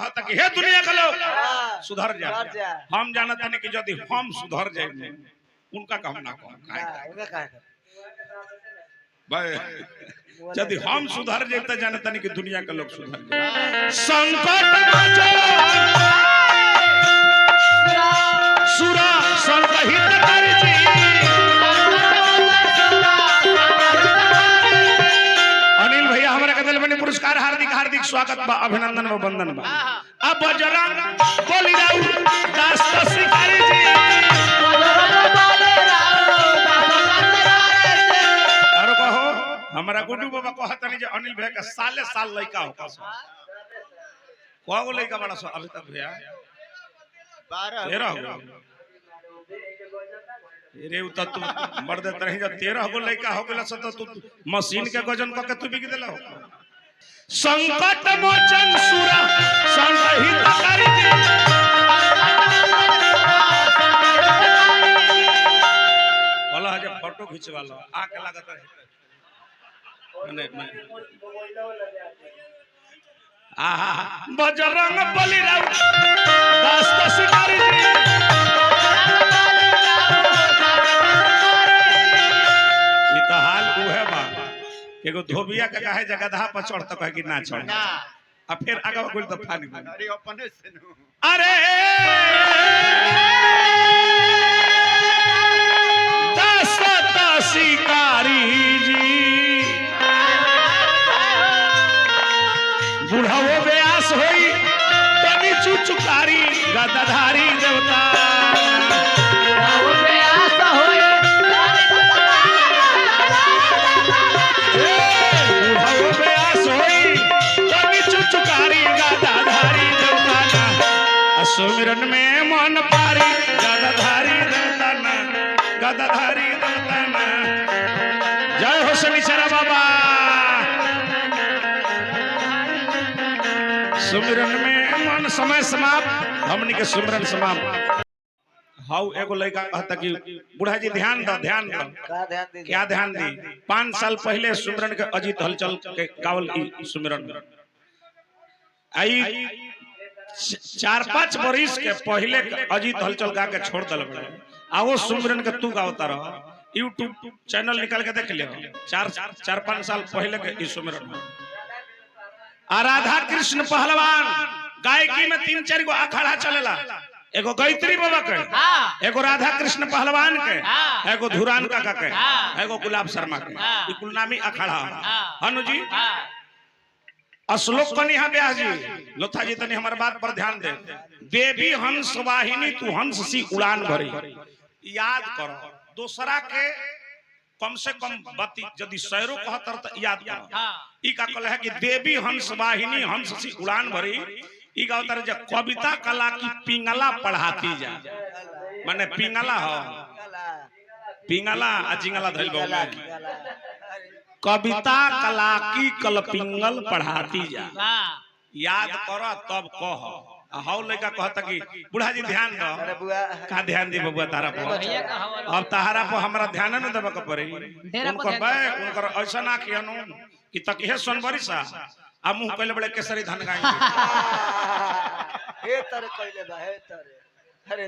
कहता कि हे दुनिया के लोग सुधर जा। हम जानता नहीं कि यदि हम सुधर जाए उनका काम ना कहो भाई, यदि हम सुधर जाए तो जानता नहीं कि दुनिया के लोग सुधर जाए। संकट सुरा संकहित कर जी अनिल भैया हमारा कदल बने पुरस्कार हार्दिक हार्दिक स्वागत बा अभिनंदन बा वंदन बा। अब बजरंग बोली राउ दास शिकारी जी और कहो हमारा गुड्डू बाबा कहता नहीं जे अनिल भैया का साले साल लड़का होगा को लड़का बड़ा सो अभी तक भैया 12 रे उता तू मर्द तरह जा 13 गो लड़का हो गेला सत तू मशीन के गजन क के तू बिक देला हो। संकट मोचन सुरा संहित करी जी वाला जब फोटो खिंचवा लो आके लागत है मने आहा बजरंग बली राउ दास शिकारी जी एगो धोबिया का कहे जगह पर चढ़ तो कहे कि ना चढ़ अब फिर आगे बोल तो फानी अरे अपने से अरे दास शिकारी जी बुढ़ाओ व्यास होई तनी चुचुकारी गदाधारी देवता सुमिरन में मन पारी गदाधारी देवताना गदाधारी देवताना। जय हो शनिचरा बाबा। सुमिरन में मन समय समाप्त हमनी के सुमिरन समाप्त। हाउ एगो लड़का कहता कि बूढ़ा जी ध्यान दो क्या ध्यान दी 5 साल पहले सुमिरन के अजीत हलचल के गावल की सुमिरन आई 4-5 बरिस के पहले अजीत हलचल गा के छोड़ दल आ वो सुमिरन के तू गावता रह यूट्यूब चैनल निकाल के देख लियो 4-5 साल पहले के सुमिरन। राधा कृष्ण पहलवान गायकी में 3-4 गो अखाड़ा चलेला एगो गायत्री बाबा के एगो राधा कृष्ण पहलवान के एगो धुरान काका के एगो गुलाब शर्मा के ई कुल नामी अखाड़ा हनु जी अश्लोक कन्या ब्याह जी लोथा जी तनी हमारे बात पर ध्यान दे। देवी हंस वाहिनी तू हंस सी उड़ान भरी याद करो दूसरा के कम से कम बाती यदि शहरों कहतर तो याद करो ई का कहले है कि देवी हंस वाहिनी हंस सी उड़ान भरी ई का उतर जे कविता कला की पिंगला पढ़ाती जा माने पिंगला हो पिंगला आ जिंगला धइल बा कविता कला की कलपिंगल पढ़ाती जा याद करो तब कह हाउ लड़का कहता कि बूढ़ा जी ध्यान दो का ध्यान दी बबुआ तारा पर अब तारा पर हमरा ध्यान न देबे के पड़ी उनकर ऐसा ना कियनु कि तकिहे सोनबरी सा आ मुंह कइले बड़े केसरी धन गाएंगे हे तरे कइले बा हे तरे अरे